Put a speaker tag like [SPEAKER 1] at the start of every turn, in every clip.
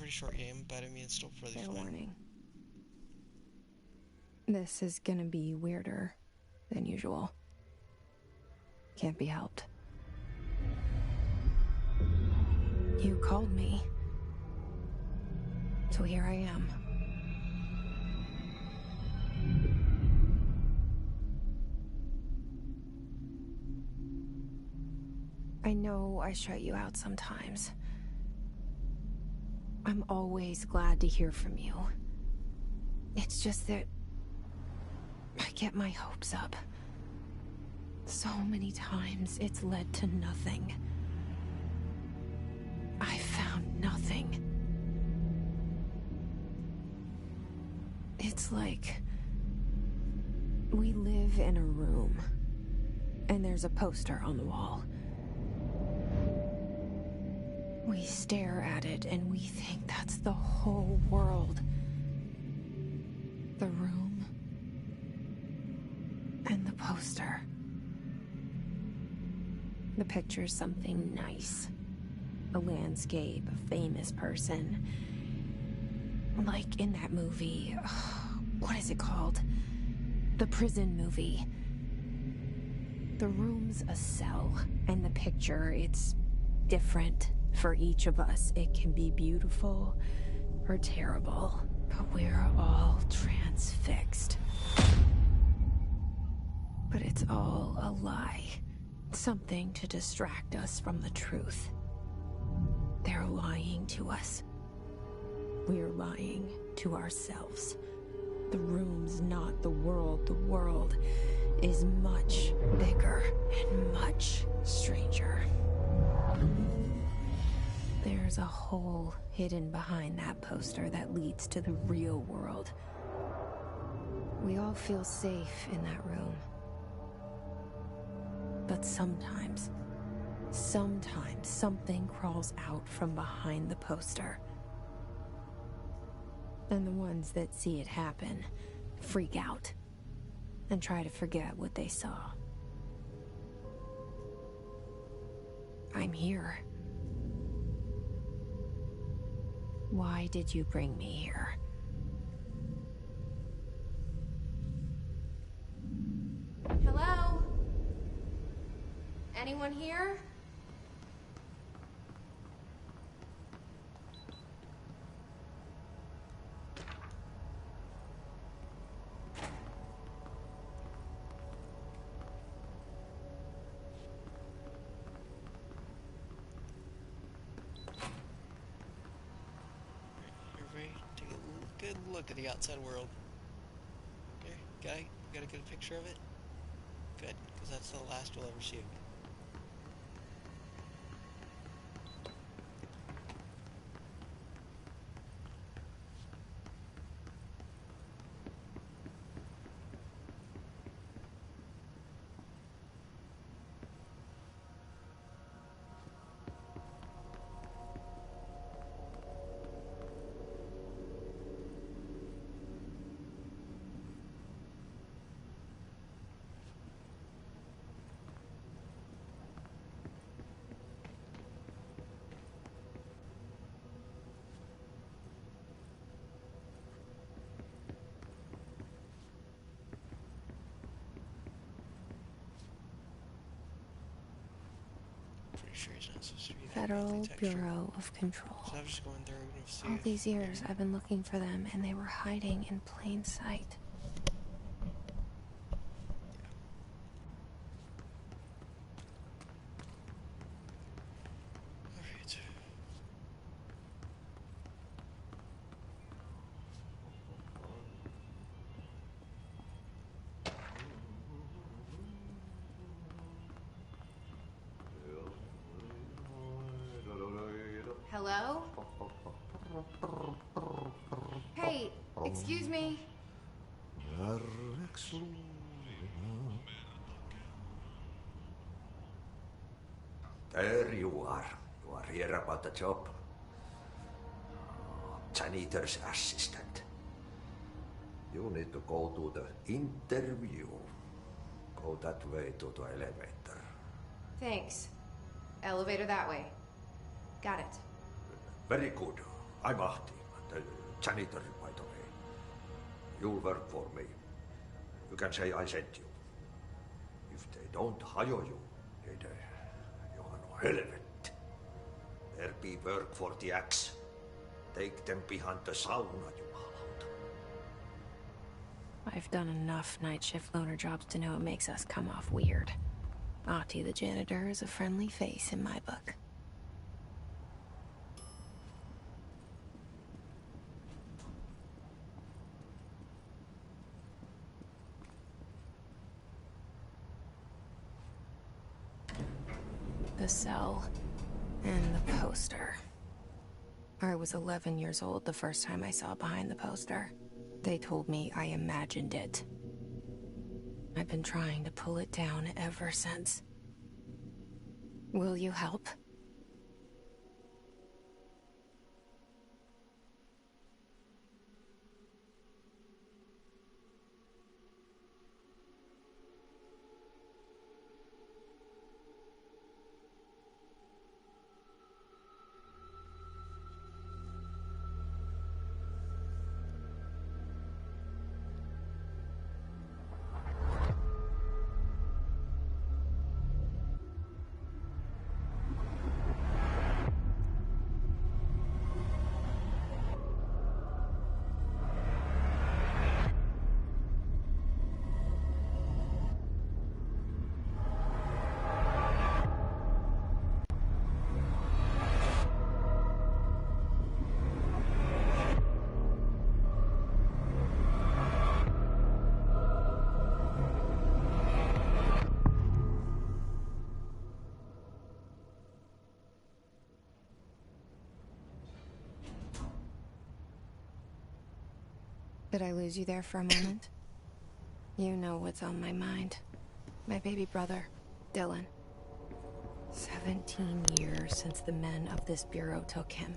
[SPEAKER 1] pretty short game, but I mean, it's still really
[SPEAKER 2] Fair
[SPEAKER 1] fun.
[SPEAKER 2] warning. This is gonna be weirder than usual. Can't be helped. You called me. So here I am. I know I shut you out sometimes. I'm always glad to hear from you. It's just that I get my hopes up. So many times it's led to nothing. I found nothing. It's like we live in a room, and there's a poster on the wall. We stare at it and we think that's the whole world. The room and the poster. The picture's something nice. A landscape, a famous person. Like in that movie, what is it called? The prison movie. The room's a cell, and the picture, it's different for each of us. It can be beautiful or terrible, but we're all transfixed. But it's all a lie. Something to distract us from the truth. They're lying to us. We're lying to ourselves. The room's not the world. The world is much bigger and much stranger. There's a hole hidden behind that poster that leads to the real world. We all feel safe in that room. But sometimes something crawls out from behind the poster. And the ones that see it happen freak out and try to forget what they saw. I'm here. Why did you bring me here? Hello? Anyone here?
[SPEAKER 1] Everybody, take a good look at the outside world. Okay, got a good picture of it? Good, because that's the last we'll ever see of it. Pretty sure he's not supposed to be that
[SPEAKER 2] Federal
[SPEAKER 1] brightly textured.
[SPEAKER 2] Bureau of Control.
[SPEAKER 1] So I was just going through to see
[SPEAKER 2] All
[SPEAKER 1] if
[SPEAKER 2] these years
[SPEAKER 1] maybe-
[SPEAKER 2] I've been looking for them, and they were hiding in plain sight.
[SPEAKER 1] Alright.
[SPEAKER 2] Hello? Hey, excuse me.
[SPEAKER 3] There you are. You are here about the job. Janitor's assistant. You need to go to the interview. Go that way to the elevator.
[SPEAKER 2] Thanks. Elevator that way. Got it.
[SPEAKER 3] Very good. I'm Ahti, the janitor, by the way. You'll work for me. You can say I sent you. If they don't hire you, then you are no helvet. There be work for the axe. Take them behind the sauna, jumalauta.
[SPEAKER 2] I've done enough night shift loner jobs to know it makes us come off weird. Ahti the janitor is a friendly face in my book. The cell and the poster. I was 11 years old the first time I saw behind the poster. They told me I imagined it. I've been trying to pull it down ever since. Will you help? Did I lose you there for a moment? You know what's on my mind. My baby brother, Dylan. 17 years since the men of this bureau took him.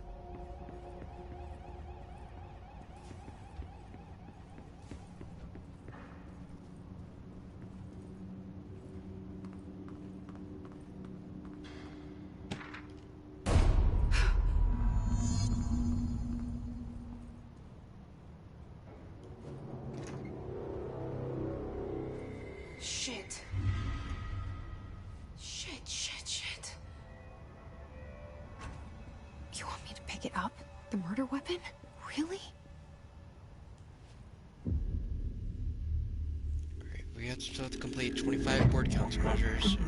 [SPEAKER 2] Shit. Shit. You want me to pick it up? The murder weapon? Really?
[SPEAKER 1] Alright, we have to complete 25 board countermeasures.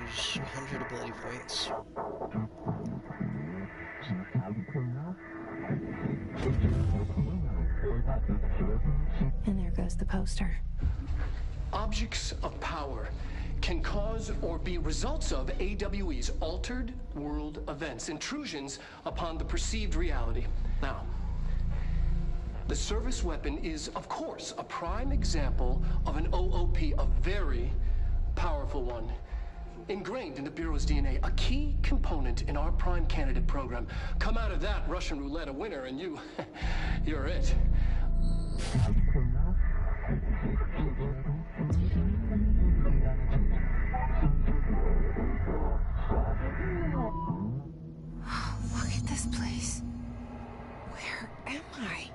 [SPEAKER 1] Use 100 ability points.
[SPEAKER 2] And there goes the poster.
[SPEAKER 4] Objects of power can cause or be results of AWE's altered world events, intrusions upon the perceived reality. Now, the service weapon is, of course, a prime example of an OOP, a very powerful one. Ingrained in the Bureau's DNA, a key component in our prime candidate program. Come out of that Russian roulette a winner and you're it.
[SPEAKER 2] Look at this place. Where am I?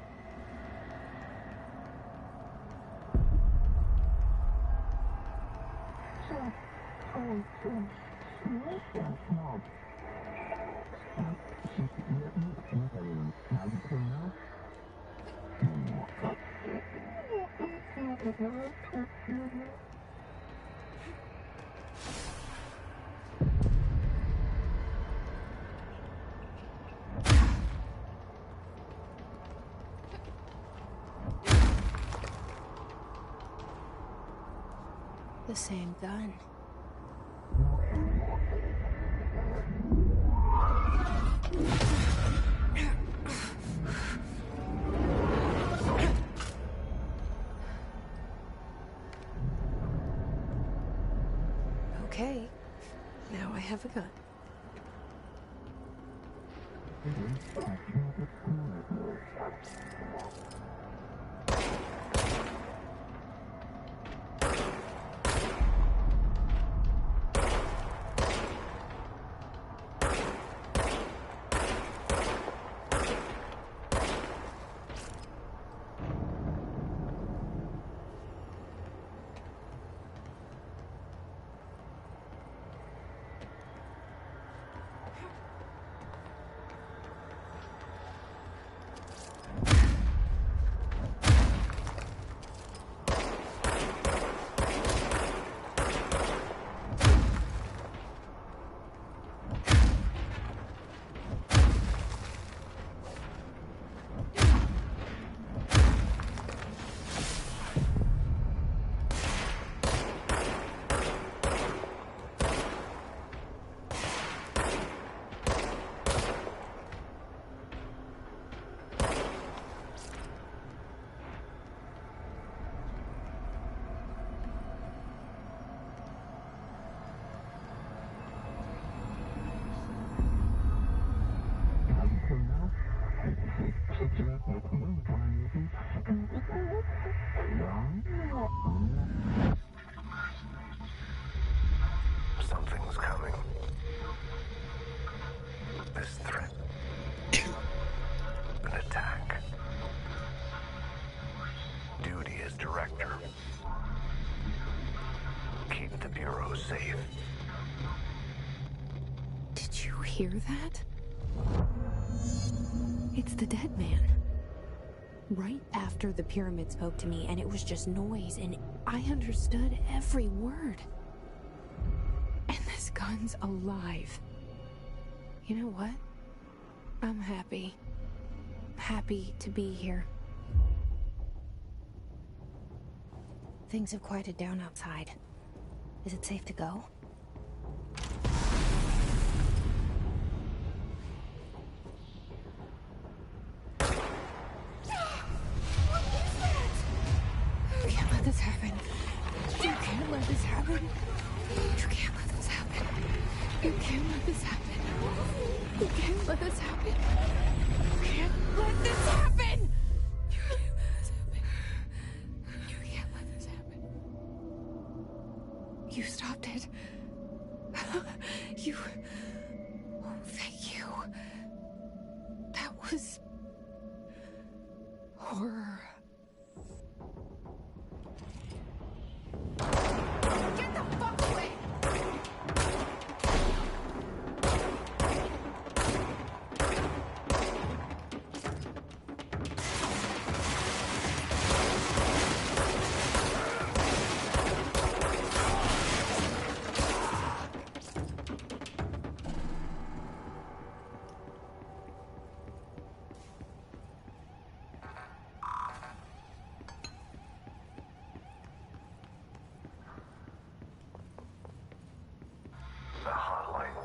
[SPEAKER 2] The same gun. Okay, now I have a gun.
[SPEAKER 5] this threat. An attack. Duty as director. Keep the Bureau safe.
[SPEAKER 2] Did you hear that? It's the dead man. Right after the pyramid spoke to me, and it was just noise, and I understood every word. And this gun's alive. You know what? I'm happy. Happy to be here. Things have quieted down outside. Is it safe to go? You can't let this happen. You can't let this happen. You can't let this happen. You can't let this happen. You can't let this happen. You can't let this happen. You can't let this happen. You can't let this happen. You stopped it. You... Oh, thank you. That was... horror. Get the fuck away!
[SPEAKER 5] The hotline.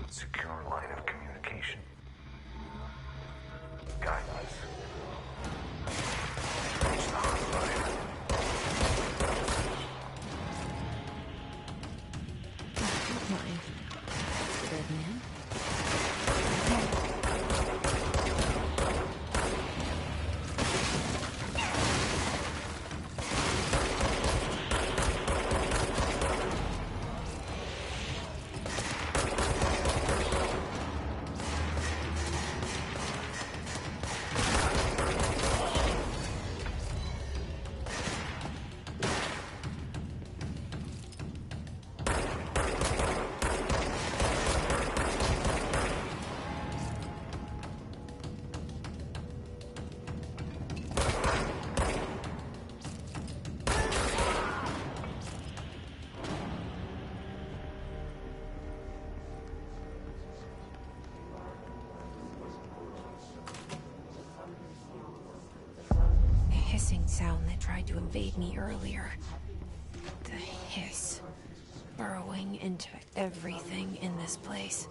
[SPEAKER 5] Secure line of communication. Guidance. Reach the hotline.
[SPEAKER 2] Mine. Dead man. Hissing sound that tried to invade me earlier. The hiss. Burrowing into everything in this place.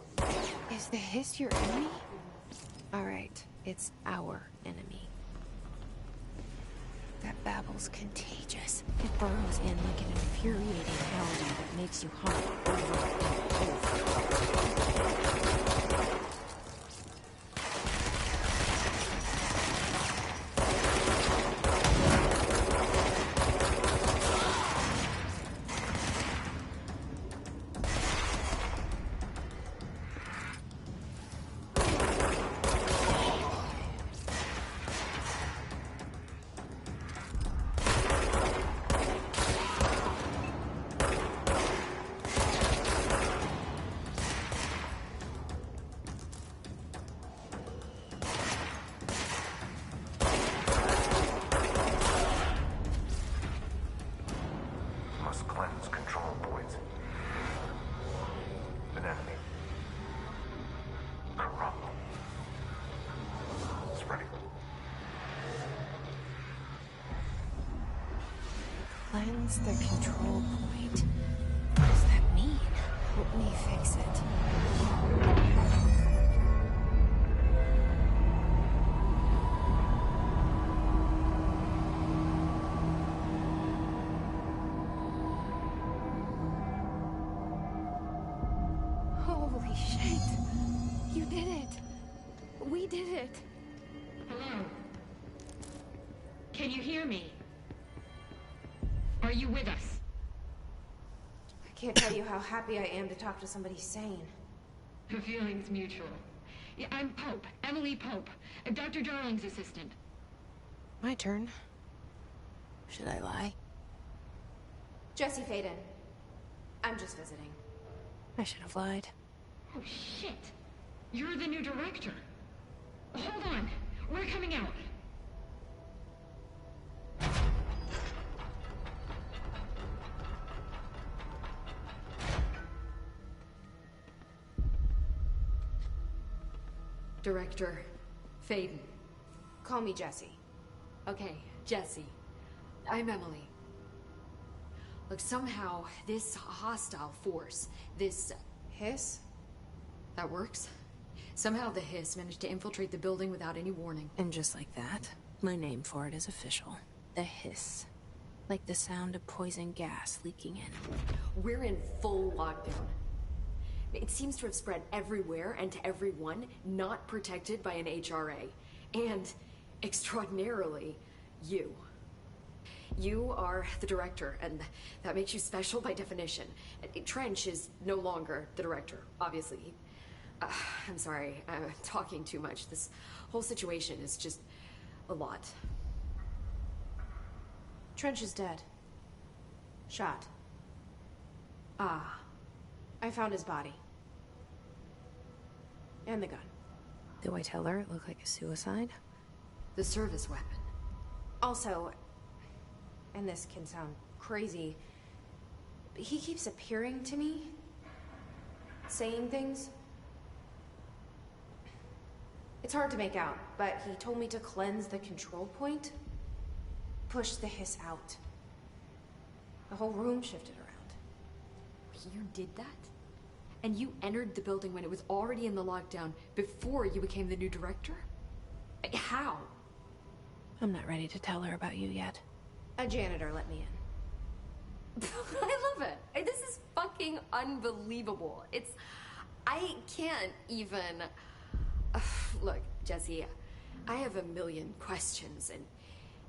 [SPEAKER 2] Is the hiss your enemy? Alright, it's our enemy. That babble's contagious. It burrows in like an infuriating allergy that makes you hum over and over.
[SPEAKER 5] Must cleanse control points. An enemy. Corrupt. Spreading.
[SPEAKER 2] Cleanse the control point. What does that mean? Help me fix it. Holy shit! You did it! We did it!
[SPEAKER 6] Hello? Can you hear me? Are you with us?
[SPEAKER 2] I can't tell you how happy I am to talk to somebody sane.
[SPEAKER 6] The feeling's mutual. Yeah, I'm Pope, Emily Pope, Dr. Darling's assistant.
[SPEAKER 2] My turn. Should I lie?
[SPEAKER 7] Jesse Faden. I'm just visiting.
[SPEAKER 2] I should have lied.
[SPEAKER 6] Oh, shit. You're the new director. Hold on. We're coming out.
[SPEAKER 7] Director Faden.
[SPEAKER 2] Call me Jesse.
[SPEAKER 7] Okay, Jesse. I'm Emily. Look, somehow this hostile force, this
[SPEAKER 2] Hiss?
[SPEAKER 7] that works. Somehow the Hiss managed to infiltrate the building without any warning.
[SPEAKER 2] And just like that, my name for it is official. The Hiss. Like the sound of poison gas leaking in.
[SPEAKER 7] We're in full lockdown. It seems to have spread everywhere and to everyone not protected by an HRA. And, extraordinarily, you. You are the director, and that makes you special by definition. Trench is no longer the director, obviously. I'm sorry, I'm talking too much. This whole situation is just a lot.
[SPEAKER 2] Trench is dead. Shot.
[SPEAKER 7] Ah,
[SPEAKER 2] I found his body. And the gun. Do I tell her it looked like a suicide?
[SPEAKER 7] the service weapon.
[SPEAKER 2] Also, and this can sound crazy, but he keeps appearing to me, saying things. It's hard to make out, but he told me to cleanse the control point, push the hiss out. The whole room shifted around.
[SPEAKER 7] You did that? And you entered the building when it was already in the lockdown before you became the new director? How?
[SPEAKER 2] I'm not ready to tell her about you yet. A janitor let me in.
[SPEAKER 7] I love it. This is fucking unbelievable. I can't even... Look, Jesse, I have a million questions, and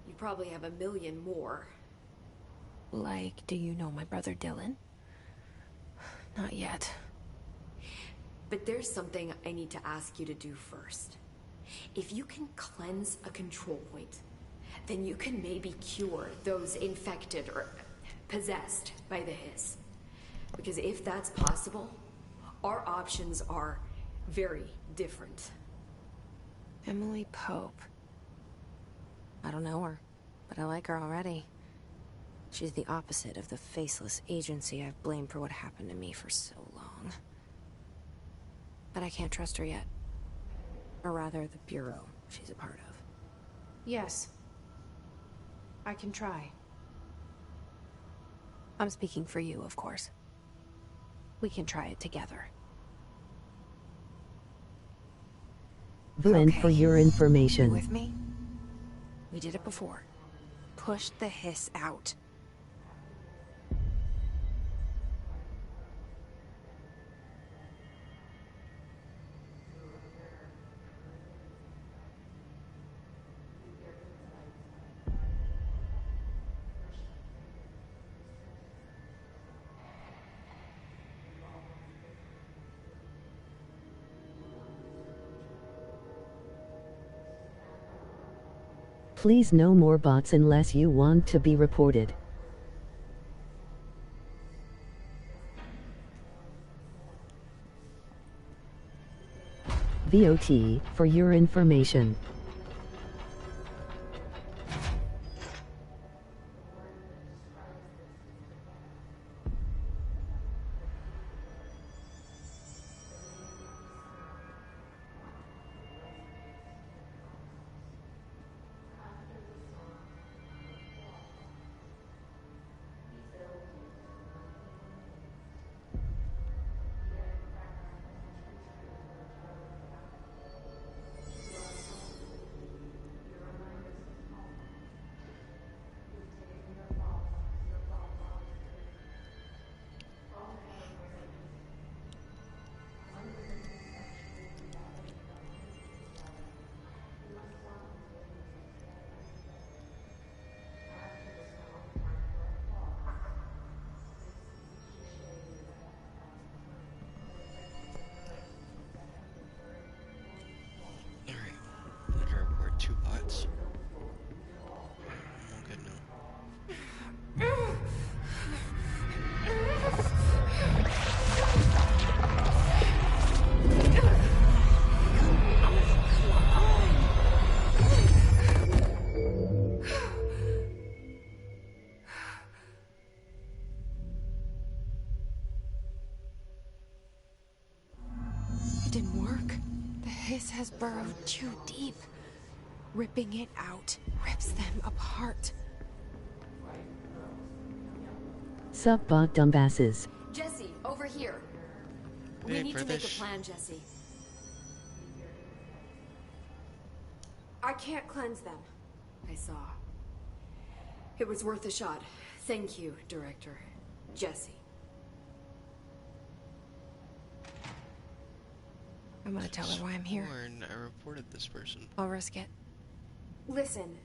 [SPEAKER 7] you probably have a million more.
[SPEAKER 2] Like, do you know my brother Dylan? Not yet.
[SPEAKER 7] But there's something I need to ask you to do first. If you can cleanse a control point, then you can maybe cure those infected or possessed by the hiss. Because if that's possible, our options are very different.
[SPEAKER 2] Emily Pope. I don't know her, but I like her already. She's the opposite of the faceless agency I've blamed for what happened to me for so long. But I can't trust her yet. Or rather, the Bureau she's a part of. Yes. I can try. I'm speaking for you, of course. We can try it together.
[SPEAKER 8] And for your
[SPEAKER 2] You
[SPEAKER 8] information,
[SPEAKER 2] with me? We did it before. Push the hiss out.
[SPEAKER 8] please no more bots unless you want to be reported. VOT, for your information.
[SPEAKER 2] didn't work. The hiss has burrowed too deep. Ripping it out rips them apart.
[SPEAKER 8] Sup bot dumbasses.
[SPEAKER 7] Jesse, over here.
[SPEAKER 1] Hey,
[SPEAKER 7] We need to make a
[SPEAKER 1] British.
[SPEAKER 7] plan, Jesse.
[SPEAKER 2] I can't cleanse them.
[SPEAKER 7] I saw. It was worth a shot. Thank you, Director. Jesse.
[SPEAKER 2] I'm gonna tell her why I'm here.
[SPEAKER 1] Sworn I reported this person.
[SPEAKER 2] I'll risk it.
[SPEAKER 9] Listen,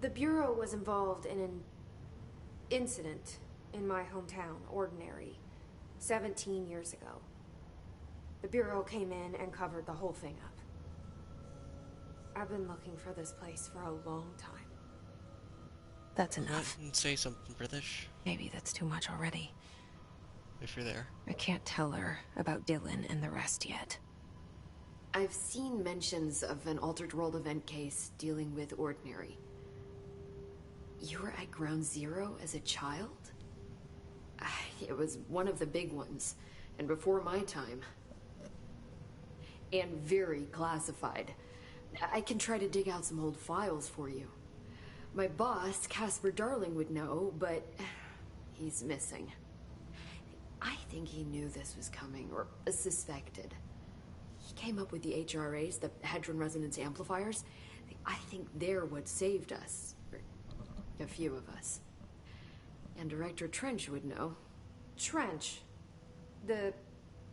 [SPEAKER 9] the Bureau was involved in an incident in my hometown, Ordinary, 17 years ago. The Bureau came in and covered the whole thing up. I've been looking for this place for a long time.
[SPEAKER 2] That's
[SPEAKER 1] What?
[SPEAKER 2] enough.
[SPEAKER 1] And say something, British,
[SPEAKER 2] Maybe that's too much already.
[SPEAKER 1] if you're there.
[SPEAKER 2] I can't tell her about Dylan and the rest yet.
[SPEAKER 7] I've seen mentions of an Altered World event case dealing with Ordinary. You were at Ground Zero as a child? It was one of the big ones, and before my time. And very classified. I can try to dig out some old files for you. My boss, Casper Darling, would know, but he's missing. I think he knew this was coming, or suspected. He came up with the HRAs, the Hadron Resonance Amplifiers. I think they're what saved us. Or a few of us. And Director Trench would know.
[SPEAKER 9] Trench, the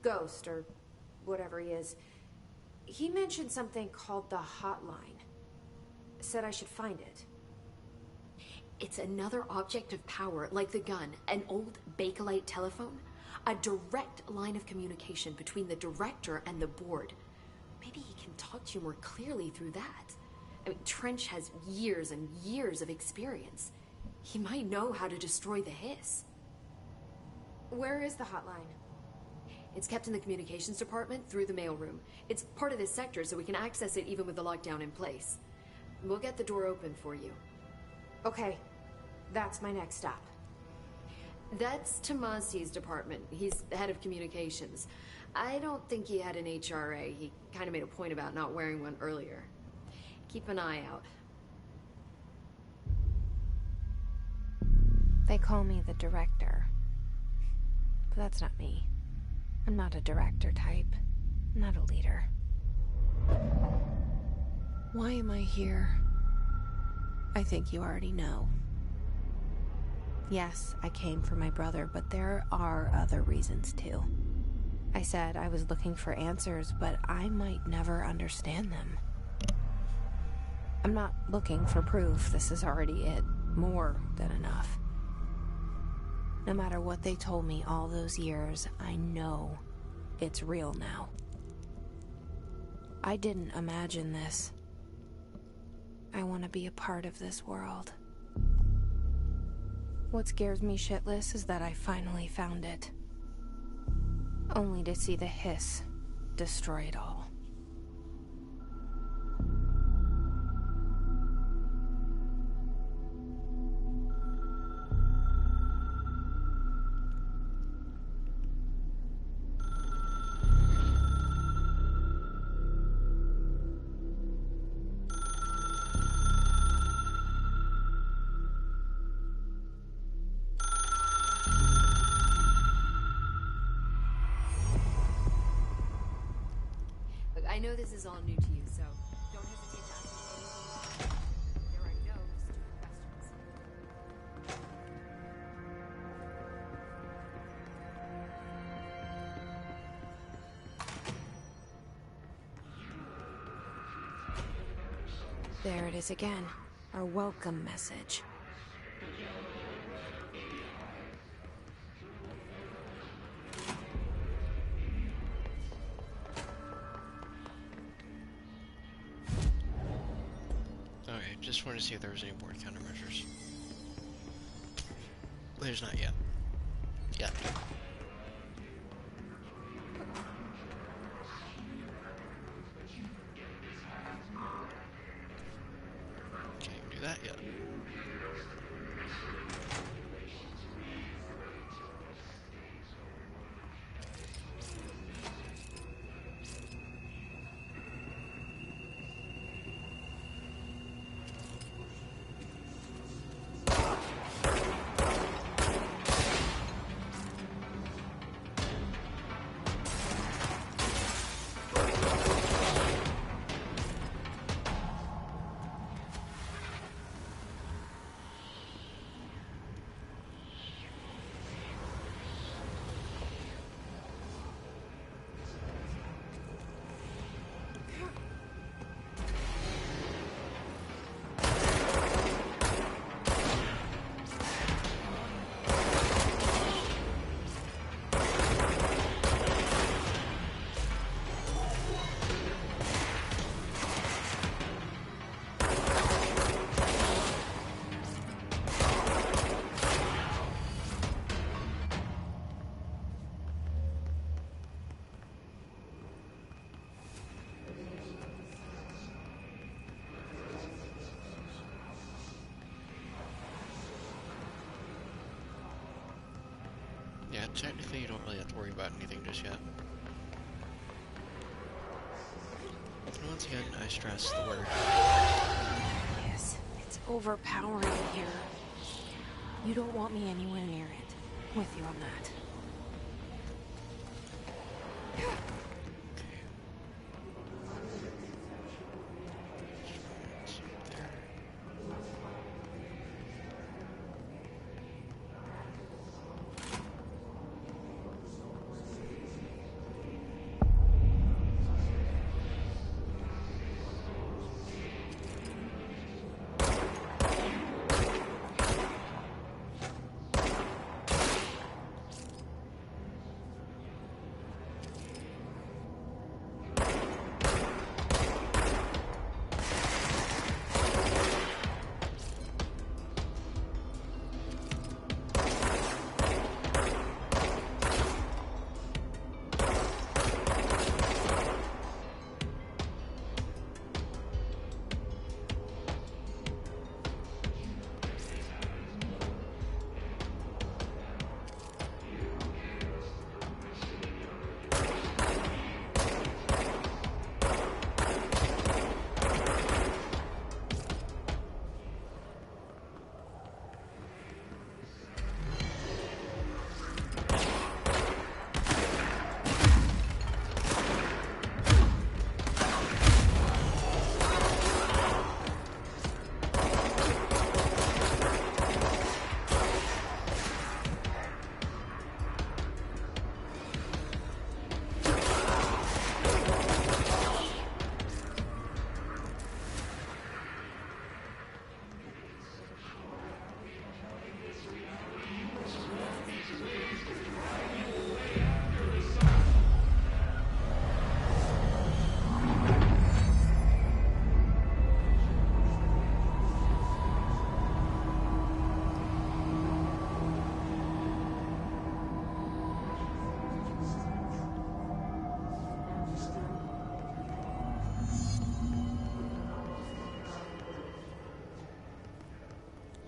[SPEAKER 9] ghost, or whatever he is, he mentioned something called the Hotline. Said I should find it.
[SPEAKER 7] It's another object of power, like the gun, an old Bakelite telephone. A direct line of communication between the director and the board. Maybe he can talk to you more clearly through that. I mean, Trench has years and years of experience. He might know how to destroy the hiss.
[SPEAKER 9] Where is the hotline?
[SPEAKER 7] It's kept in the communications department through the mailroom. It's part of this sector, so we can access it even with the lockdown in place. We'll get the door open for you.
[SPEAKER 9] Okay, that's my next stop.
[SPEAKER 7] That's Tomasi's department. He's the head of communications. I don't think he had an HRA. He kind of made a point about not wearing one earlier. Keep an eye out.
[SPEAKER 2] They call me the director. But that's not me. I'm not a director type. I'm not a leader. Why am I here? I think you already know. Yes, I came for my brother, but there are other reasons too. I said I was looking for answers, but I might never understand them. I'm not looking for proof. This is already it. More than enough. No matter what they told me all those years, I know it's real now. I didn't imagine this. I want to be a part of this world. What scares me shitless is that I finally found it. Only to see the hiss destroy it all.
[SPEAKER 7] Look, I know this is all new to you, so don't hesitate to ask me anything. There are no stupid questions.
[SPEAKER 2] There it is again. Our welcome message.
[SPEAKER 1] Okay, just wanted to see if there was any board countermeasures. There's not yet. Yet. Can't even do that yet. technically you don't really have to worry about anything just yet. And once again, I stress the word.
[SPEAKER 2] Yes, it's overpowering here. You don't want me anywhere near it. With you on that.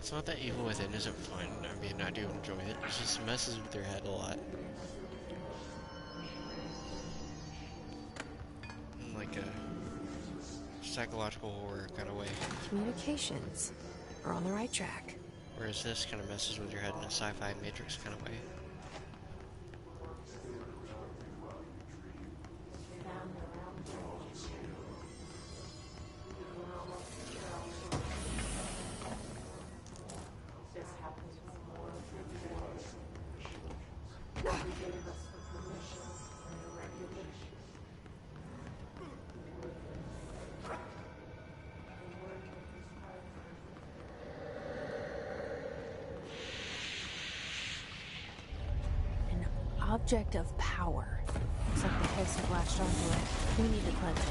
[SPEAKER 1] It's not that Evil Within isn't fun. I mean, I do enjoy it. It just messes with your head a lot. In like a psychological horror kind of way.
[SPEAKER 2] Communications are on the right track.
[SPEAKER 1] Whereas this kind of messes with your head in a sci-fi Matrix kind of way.
[SPEAKER 2] Object of power. Looks like the Hiss have latched onto it. We need to cleanse it.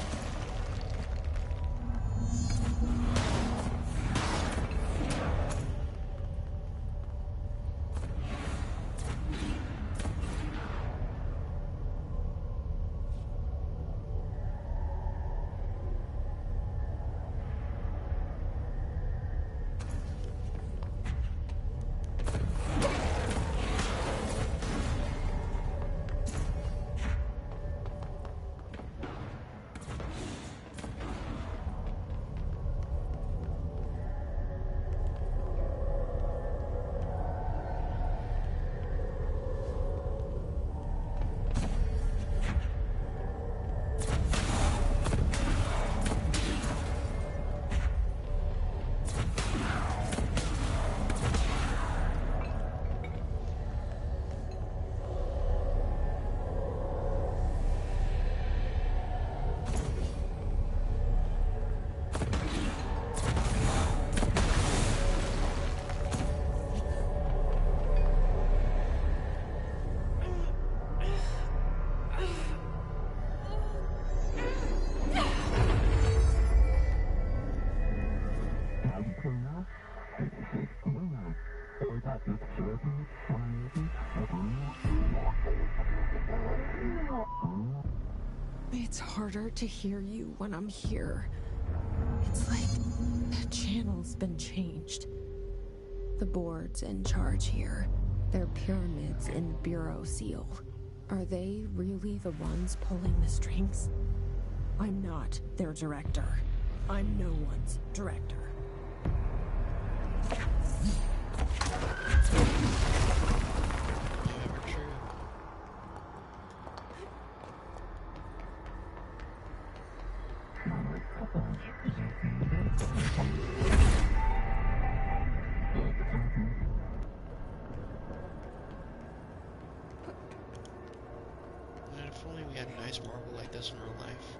[SPEAKER 2] It's harder to hear you when I'm here. It's like the channel's been changed. The board's in charge here. They're pyramids in the Bureau seal. Are they really the ones pulling the strings? I'm not their director. I'm no one's director.
[SPEAKER 1] Man, if only we had a nice marble like this in real life.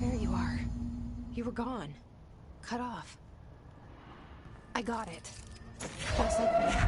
[SPEAKER 2] There you are. You were gone. Cut off. I got it. Pulse open.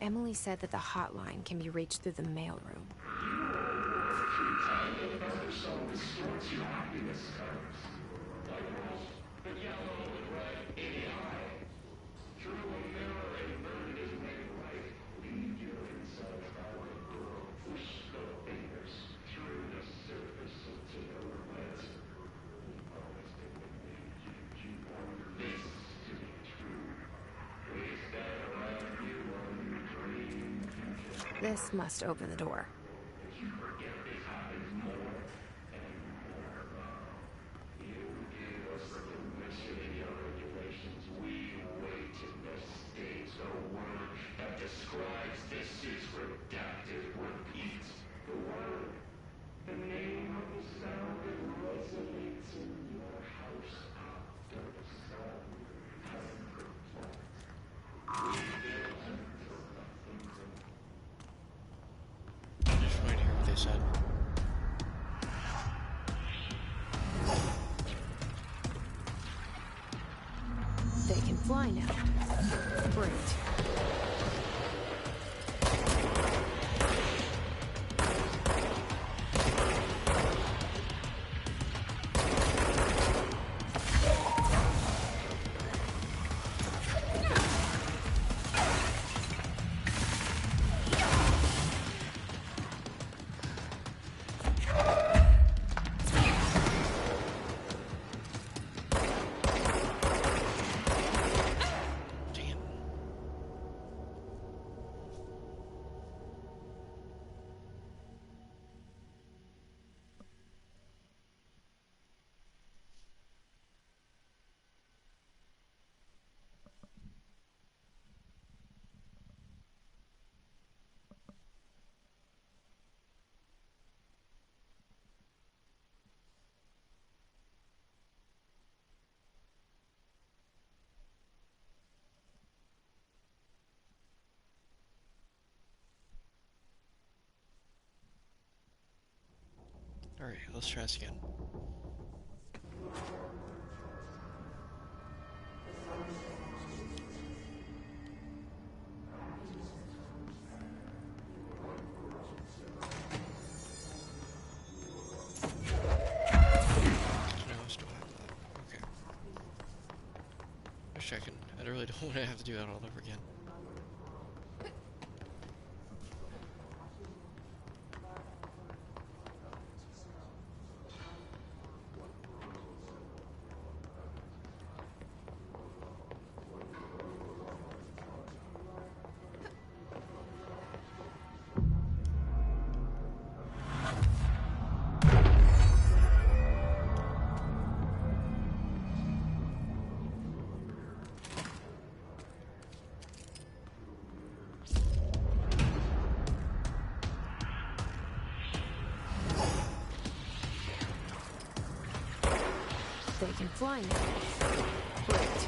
[SPEAKER 2] Emily said that the hotline can be reached through the mailroom. This must open the door.
[SPEAKER 1] Said.
[SPEAKER 2] They can fly now. Great.
[SPEAKER 1] Alright, let's try this again. Checking. I really don't want to have to do that all over again.
[SPEAKER 2] They can fly now. Great.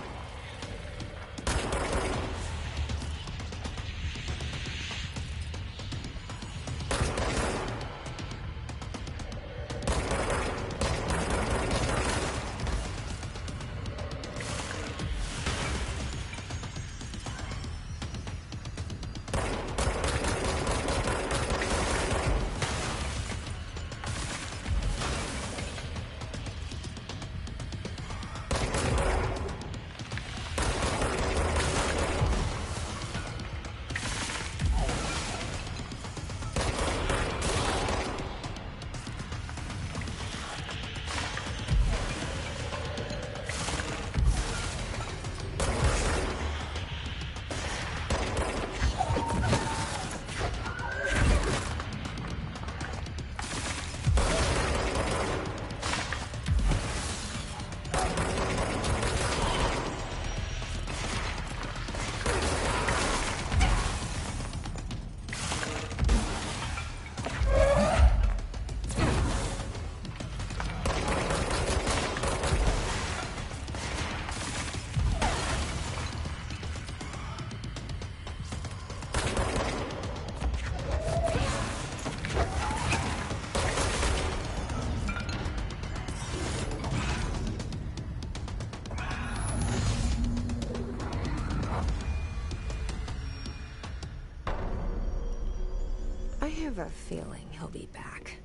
[SPEAKER 2] I have a feeling he'll be back.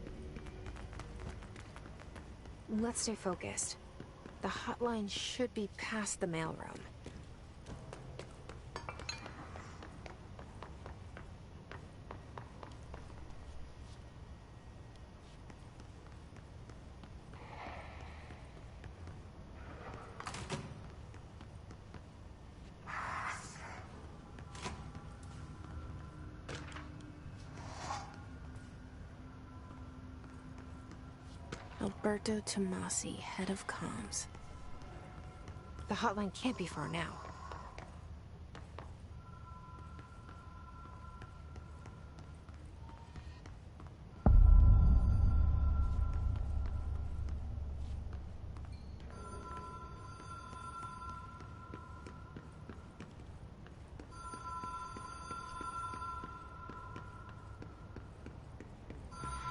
[SPEAKER 2] Let's stay focused. The hotline should be past the mailroom. Alberto Tomasi, head of comms. The hotline can't be far now.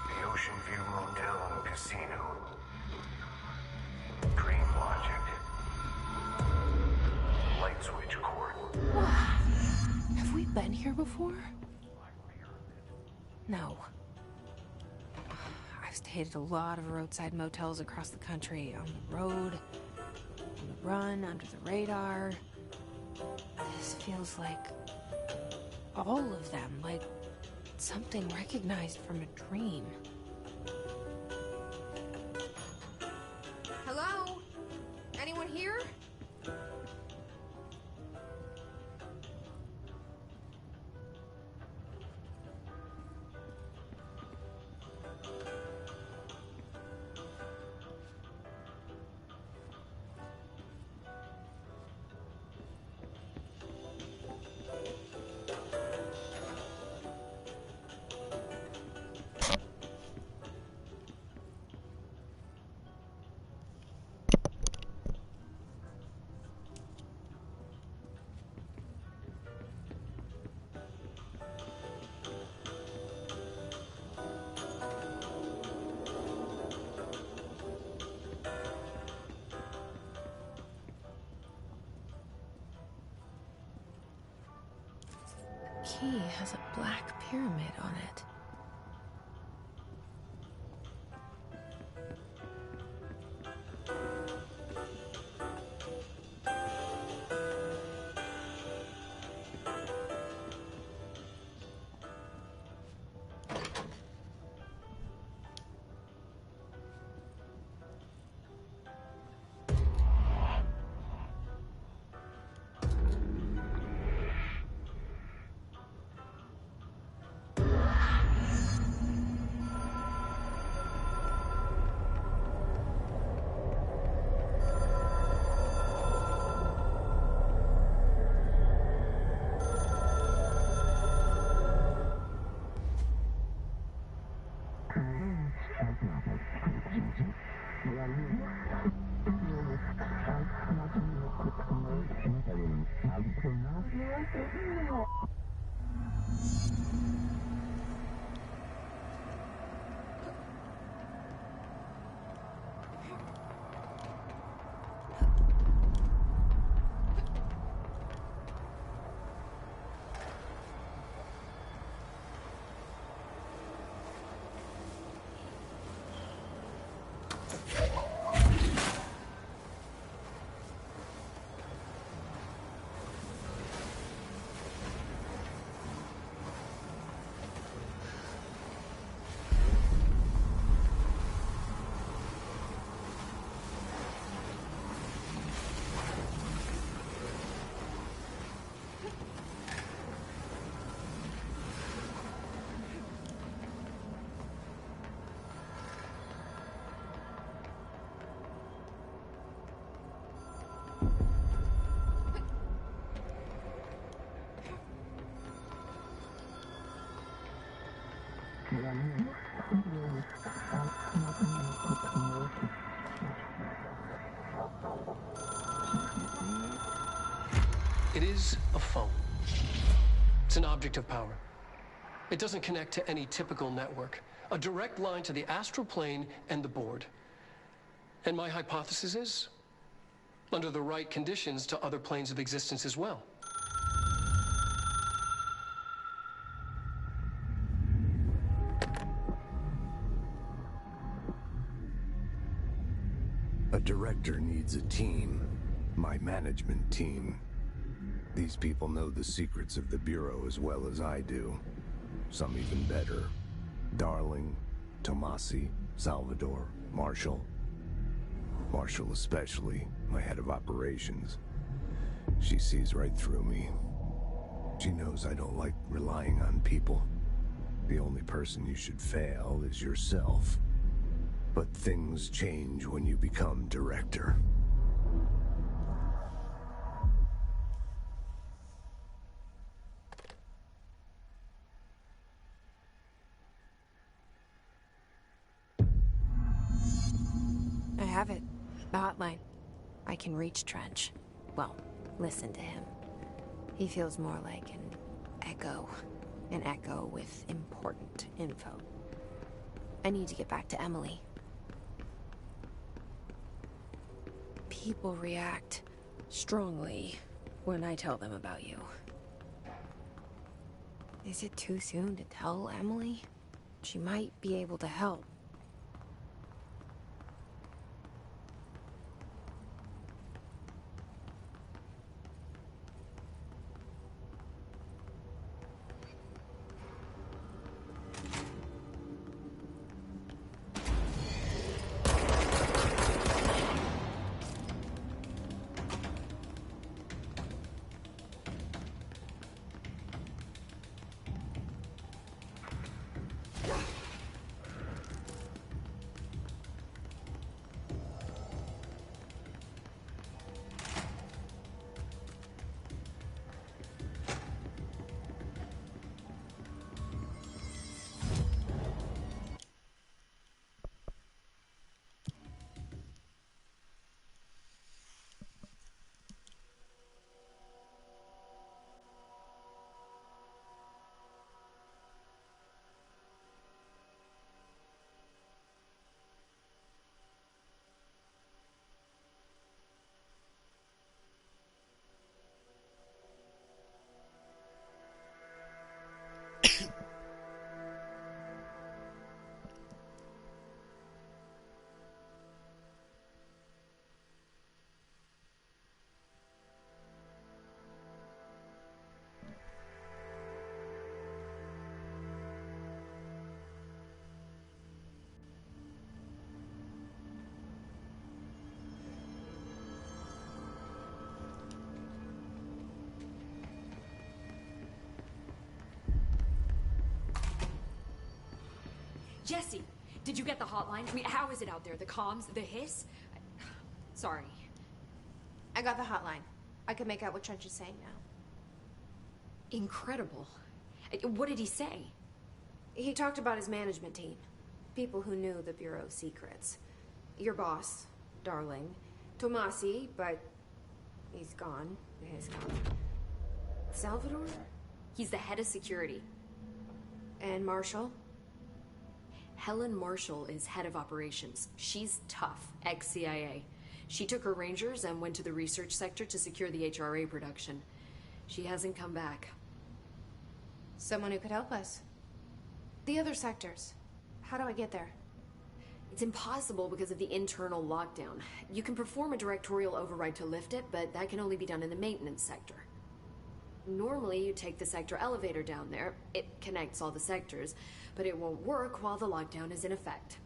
[SPEAKER 5] The Ocean View Motel and Casino. Dream Logic. Light switch court.
[SPEAKER 2] Have we been here before? No. I've stayed at a lot of roadside motels across the country, on the road, on the run, under the radar. This feels like all of them, like something recognized from a dream.
[SPEAKER 9] Hello? Anyone here?
[SPEAKER 2] key has a black pyramid on it.
[SPEAKER 4] It is a phone. It's an object of power. It doesn't connect to any typical network. A direct line to the astral plane and the board. And my hypothesis is, under the right conditions, to other planes of existence as well.
[SPEAKER 10] A director needs a team. My management team. These people know the secrets of the Bureau as well as I do. Some even better. Darling, Tomasi, Salvador, Marshall. Marshall especially, my head of operations. She sees right through me. She knows I don't like relying on people. The only person you should fail is yourself. But things change when you become director.
[SPEAKER 2] I have it. The hotline. I can reach Trench. Well, listen to him. He feels more like an echo. An echo with important info. I need to get back to Emily. People react strongly when I tell them about you. Is it too soon to tell Emily? She might be able to help.
[SPEAKER 7] Jesse, did you get the hotline? I mean, how is it out there? The comms, the hiss? Sorry.
[SPEAKER 9] I got the hotline. I can make out what Trench is saying now.
[SPEAKER 7] Incredible. What did he say?
[SPEAKER 9] He talked about his management team. People who knew the Bureau's secrets. Your boss, Darling. Tomasi, but he's gone. He's gone. Salvador?
[SPEAKER 7] He's the head of security.
[SPEAKER 9] And Marshall?
[SPEAKER 7] Helen Marshall is head of operations. She's tough, ex-CIA. She took her Rangers and went to the research sector to secure the HRA production. She hasn't come back.
[SPEAKER 9] Someone who could help us. The other sectors. How do I get there?
[SPEAKER 7] It's impossible because of the internal lockdown. You can perform a directorial override to lift it, but that can only be done in the maintenance sector. Normally, you take the sector elevator down there. It connects all the sectors, but it won't work while the lockdown is in effect.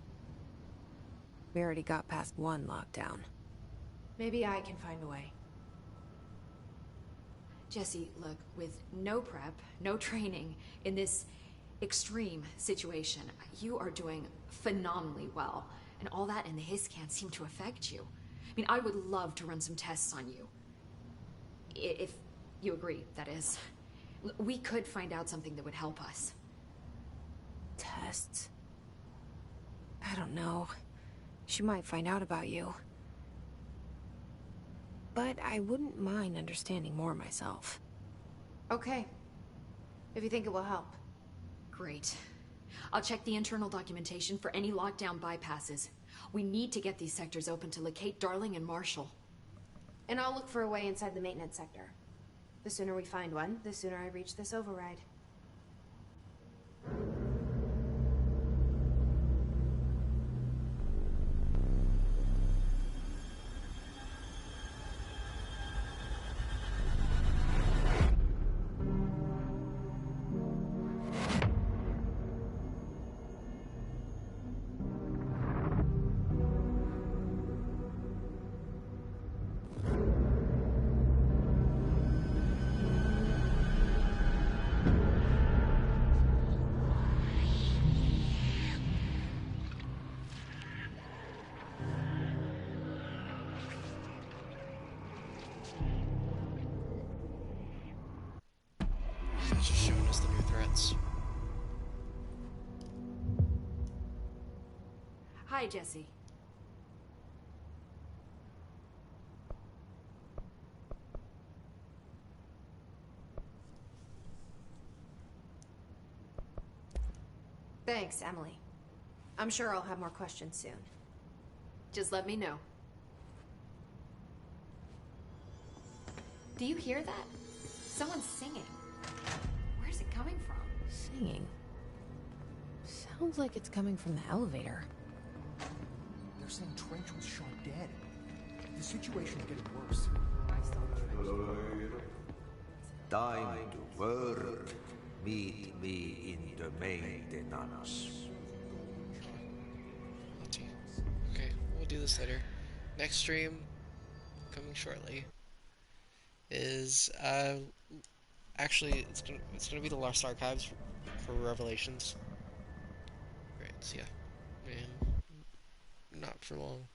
[SPEAKER 2] We already got past one lockdown.
[SPEAKER 9] Maybe I can find a way.
[SPEAKER 7] Jesse, look, with no prep, no training, in this extreme situation, you are doing phenomenally well. And all that and the hiss can't seem to affect you. I mean, I would love to run some tests on you. If you agree, that is. We could find out something that would help us.
[SPEAKER 2] Tests? I don't know. She might find out about you. But I wouldn't mind understanding more myself.
[SPEAKER 9] Okay. If you think it will help.
[SPEAKER 7] Great. I'll check the internal documentation for any lockdown bypasses. We need to get these sectors open to locate Darling and Marshall.
[SPEAKER 9] And I'll look for a way inside the maintenance sector. The sooner we find one, the sooner I reach this override.
[SPEAKER 1] It's just showing us the new threats.
[SPEAKER 7] Hi, Jesse.
[SPEAKER 9] Thanks, Emily. I'm sure I'll have more questions soon.
[SPEAKER 7] Just let me know. Do you hear that? Someone's singing. Where's it coming from?
[SPEAKER 2] Singing? Sounds like it's coming from the elevator.
[SPEAKER 11] They're saying Trench was shot dead. The situation's getting worse.
[SPEAKER 3] Time to work. Meet me in the maintenance.
[SPEAKER 1] Okay, we'll do this later. Next stream, coming shortly, is actually it's gonna be the Lost Archives for Revelations. Right, so yeah, and not for long.